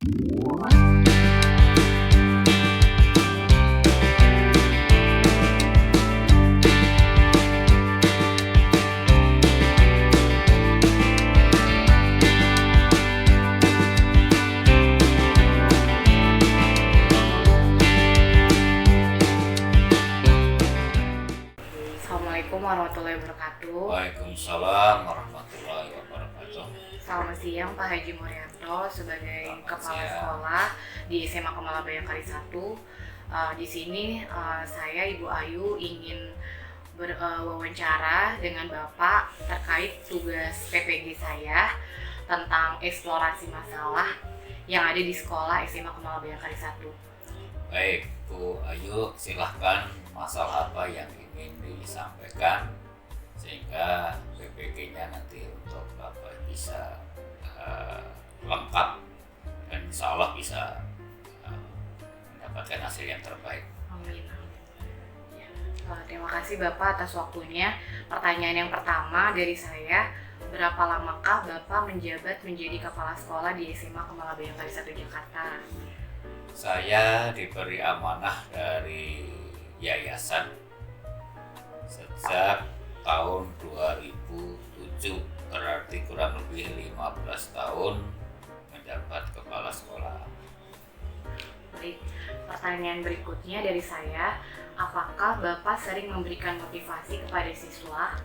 Assalamualaikum warahmatullahi wabarakatuh. Waalaikumsalam warahmatullahi wabarakatuh. Selamat siang Pak Haji Murianto sebagai Selamat Kepala siang. Sekolah di SMA Kemala Bayangkari 1. Di sini saya Ibu Ayu ingin berwawancara dengan Bapak terkait tugas PPG saya tentang eksplorasi masalah yang ada di sekolah SMA Kemala Bayangkari 1. Baik, Bu Ayu, silahkan masalah apa yang ingin disampaikan sehingga PPG-nya nanti untuk Bapak bisa lengkap dan insya Allah bisa mendapatkan hasil yang terbaik. Amin. Ya, terima kasih Bapak atas waktunya. Pertanyaan yang pertama dari saya, berapa lamakah Bapak menjabat menjadi Kepala Sekolah di SMA Kemala Bayangkari 1 Jakarta? Saya diberi amanah dari yayasan sejak tahun 2007, berarti kurang lebih 15 tahun menjabat kepala sekolah. Baik, pertanyaan berikutnya dari saya, apakah Bapak sering memberikan motivasi kepada siswa?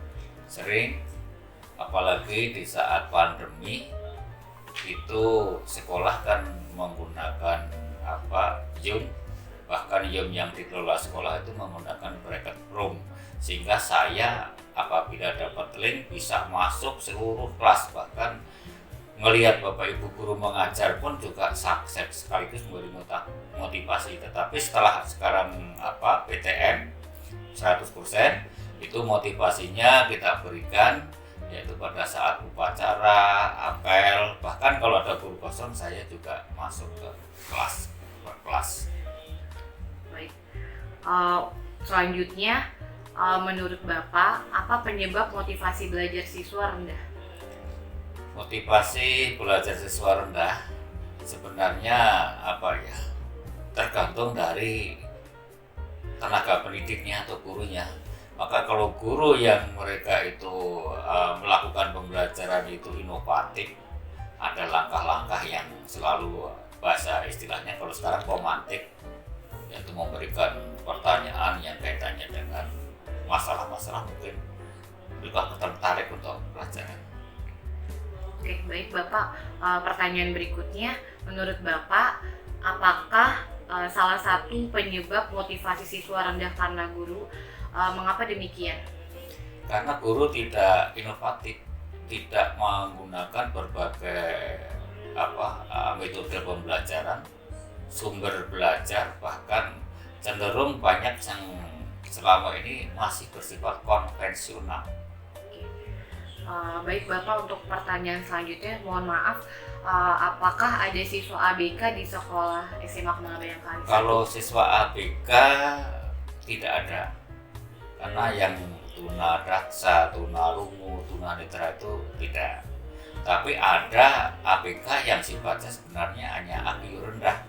Sering, apalagi di saat pandemi itu sekolah kan menggunakan Zoom, bahkan Zoom yang dikelola sekolah itu menggunakan bracket room, sehingga saya apabila dapat link bisa masuk seluruh kelas, bahkan melihat Bapak Ibu guru mengajar pun juga sekaligus memberi motivasi. Tetapi setelah sekarang PTM 100% itu motivasinya kita berikan yaitu pada saat upacara, apel, bahkan kalau ada guru kosong saya juga masuk ke kelas. Baik, selanjutnya menurut Bapak, apa penyebab motivasi belajar siswa rendah? Motivasi belajar siswa rendah sebenarnya tergantung dari tenaga pendidiknya atau gurunya. Maka kalau guru yang mereka itu melakukan pembelajaran itu inovatif, ada langkah-langkah yang selalu bahasa istilahnya kalau sekarang romantik, yaitu memberikan pertanyaan yang kaitannya dengan masalah-masalah, mungkin juga tertarik untuk pelajaran. Oke, baik Bapak. Pertanyaan berikutnya, menurut Bapak, apakah salah satu penyebab motivasi siswa rendah karena guru? Mengapa demikian? Karena guru tidak inovatif, tidak menggunakan berbagai metode pembelajaran, sumber belajar, bahkan cenderung banyak yang selama ini masih bersifat konvensional. Baik Bapak, untuk pertanyaan selanjutnya, mohon maaf, apakah ada siswa ABK di sekolah SMA Kemala Bayangkari? Kalau siswa ABK tidak ada, karena yang tunadaksa, tunarungu, tunanetra itu tidak. Tapi ada ABK yang sifatnya sebenarnya hanya IQ rendah,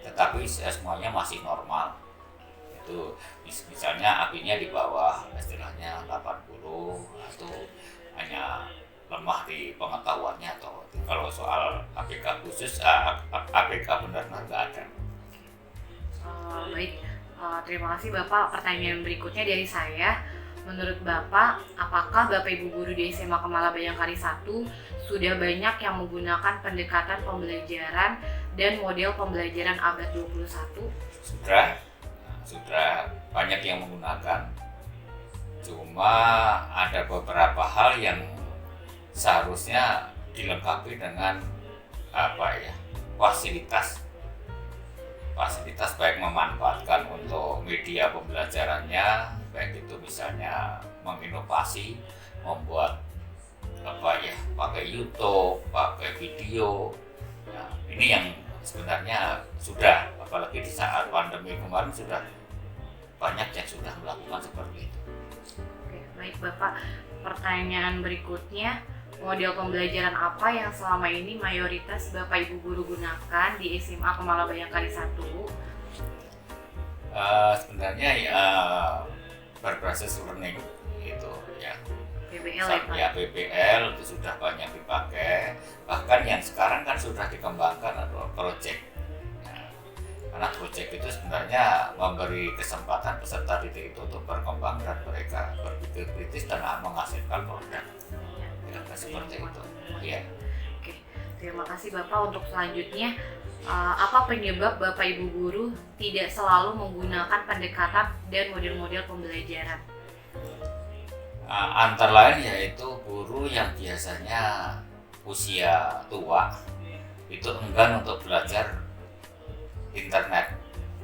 tetapi semuanya masih normal. Itu misalnya IQ-nya di bawah istilahnya 80 atau hanya lemah di pengetahuannya, atau kalau soal ABK khusus, ABK benar-benar nggak ada. Baik, terima kasih Bapak. Pertanyaan berikutnya dari saya, menurut Bapak, apakah Bapak Ibu guru di SMA Kemala Bayangkari 1 sudah banyak yang menggunakan pendekatan pembelajaran dan model pembelajaran abad 21? Sudah banyak yang menggunakan. Cuma ada beberapa hal yang seharusnya dilengkapi dengan fasilitas baik memanfaatkan untuk media pembelajarannya, baik itu misalnya menginovasi, membuat pakai YouTube, pakai video. Nah, ini yang sebenarnya sudah, apalagi di saat pandemi kemarin sudah banyak yang sudah melakukan seperti itu. Oke, baik Bapak. Pertanyaan berikutnya, model pembelajaran apa yang selama ini mayoritas Bapak Ibu guru gunakan di SMA Kemala Bayangkari 1? Sebenarnya berbasis learning itu ya. PBL ya Pak? Ya, PBL itu sudah banyak dipakai. Bahkan yang sekarang kan sudah dikembangkan adalah project. Ya, karena project itu sebenarnya memberi kesempatan peserta didik itu untuk berkembang dan mereka berpikir kritis dan menghasilkan produk. Ya, seperti itu. Ya. Oke, terima kasih Bapak. Untuk selanjutnya, apa penyebab Bapak Ibu guru tidak selalu menggunakan pendekatan dan model-model pembelajaran? Antara lain yaitu guru yang biasanya usia tua itu enggan untuk belajar internet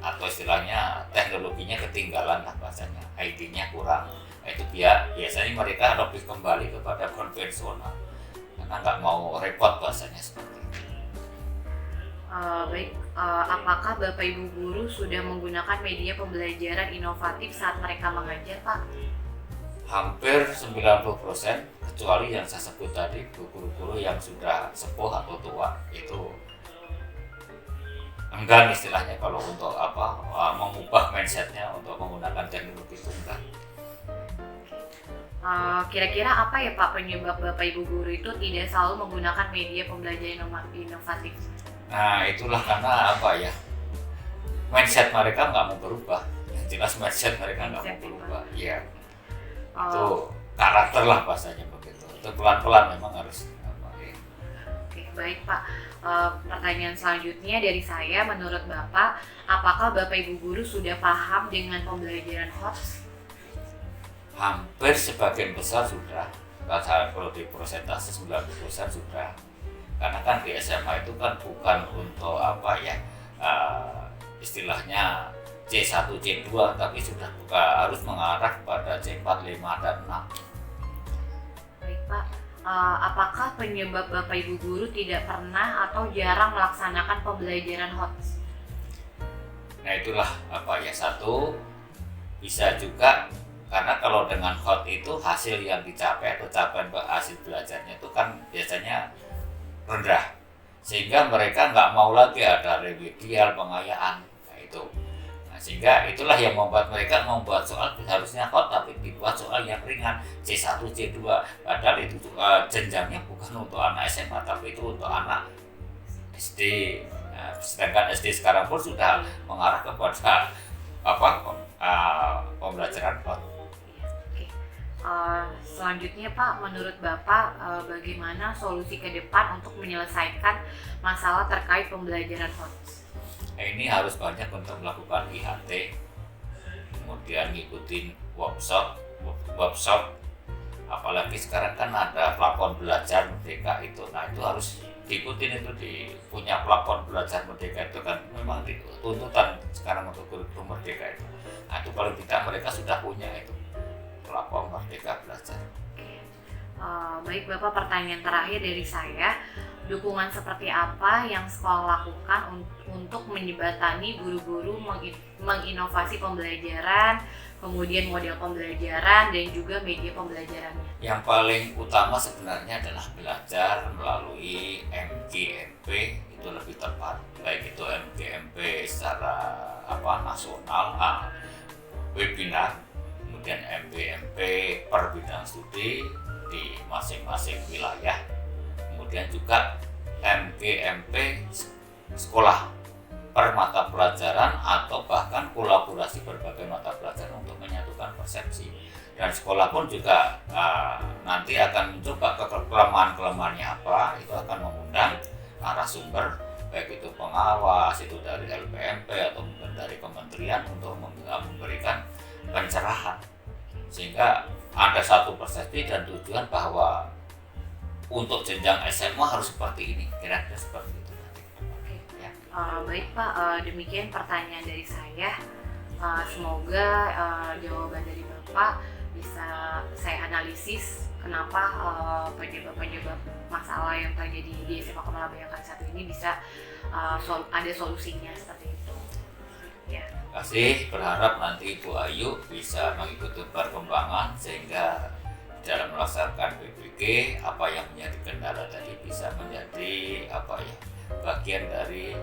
atau istilahnya teknologinya ketinggalan lah bahasanya, IT-nya kurang. Itu biasanya mereka lebih kembali kepada konvensional karena nggak mau repot bahasanya seperti itu. Baik, apakah Bapak Ibu guru sudah menggunakan media pembelajaran inovatif saat mereka mengajar Pak? Hampir 90%, kecuali yang saya sebut tadi, guru-guru yang sudah sepuh atau tua itu enggan istilahnya kalau untuk mengubah mindsetnya untuk menggunakan teknologi itu enggak. Kira-kira apa ya Pak penyebab Bapak Ibu guru itu tidak selalu menggunakan media pembelajaran inovatif? Nah itulah karena mindset mereka nggak mau berubah. Yang jelas mindset mereka nggak mau berubah. Iya. Itu karakter lah bahasanya begitu. Itu pelan-pelan memang harus. Oke, baik Pak. Pertanyaan selanjutnya dari saya, menurut Bapak, apakah Bapak Ibu guru sudah paham dengan pembelajaran HOTS? Hampir sebagian besar sudah. Kalau di persentase 90% sudah. Karena kan di SMA itu kan bukan untuk istilahnya C1, C2, tapi sudah harus mengarah pada C4, 5, dan 6. Baik Pak, apakah penyebab Bapak Ibu guru tidak pernah atau jarang melaksanakan pembelajaran HOTS? Nah itulah satu, bisa juga karena kalau dengan HOT itu hasil yang dicapai atau capaian hasil belajarnya itu kan biasanya rendah, sehingga mereka nggak mau lagi ada remedial pengayaan. Nah itu. Sehingga itulah yang membuat mereka membuat soal harusnya hot tapi dibuat soal yang ringan C1, C2, padahal itu jenjangnya bukan untuk anak SMA tapi itu untuk anak SD. Nah, sedangkan SD sekarang pun sudah mengarah kepada pembelajaran hot. Selanjutnya Pak, menurut Bapak bagaimana solusi ke depan untuk menyelesaikan masalah terkait pembelajaran HOTS? Ini harus banyak untuk melakukan IHT, kemudian ngikutin workshop, apalagi sekarang kan ada platform belajar merdeka itu. Nah itu harus diikutin, itu punya platform belajar merdeka itu kan memang tuntutan sekarang untuk kurikulum merdeka itu. Nah itu paling tidak mereka sudah punya itu platform merdeka belajar. Baik Bapak, pertanyaan terakhir dari saya, dukungan seperti apa yang sekolah lakukan untuk menjembatani guru-guru menginovasi pembelajaran, kemudian model pembelajaran dan juga media pembelajarannya? Yang paling utama sebenarnya adalah belajar melalui MGMP, itu lebih tepat, baik itu MGMP secara nasional, webinar, kemudian MGMP per bidang studi di masing-masing wilayah, kemudian juga MGMP sekolah per mata pelajaran atau bahkan kolaborasi berbagai mata pelajaran untuk menyatukan persepsi. Dan sekolah pun juga nanti akan mencoba kelemahan-kelemahannya apa, itu akan mengundang narasumber, baik itu pengawas, itu dari LPMP atau mungkin dari kementerian untuk memberikan pencerahan, sehingga ada satu persepsi dan tujuan bahwa untuk jenjang SMA harus seperti ini, kira-kira seperti itu. Oke. Ya. Baik Pak, demikian pertanyaan dari saya. Semoga jawaban dari Bapak bisa saya analisis kenapa penyebab masalah yang terjadi di SMA Kemala Bayangkari 1 ini bisa ada solusinya seperti itu. Ya. Terima kasih, berharap nanti Ibu Ayu bisa mengikuti perkembangan sehingga dalam melaksanakan PPG, apa yang menjadi kendala tadi bisa menjadi bagian dari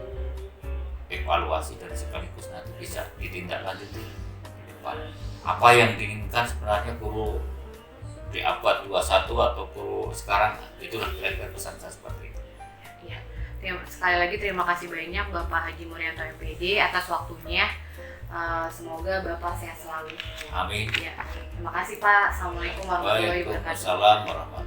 evaluasi dan sekaligus nanti bisa ditindaklanjuti di depan. Apa yang diinginkan sebenarnya guru di abad 21 atau guru sekarang, itulah kira-kira pesan saya seperti itu. Ya. Sekali lagi terima kasih banyak Bapak Haji Murianto MPD atas waktunya. Semoga Bapak sehat selalu. Amin. Ya, terima kasih Pak. Assalamualaikum warahmatullahi wabarakatuh. Waalaikumsalam warahmatullahi wabarakatuh.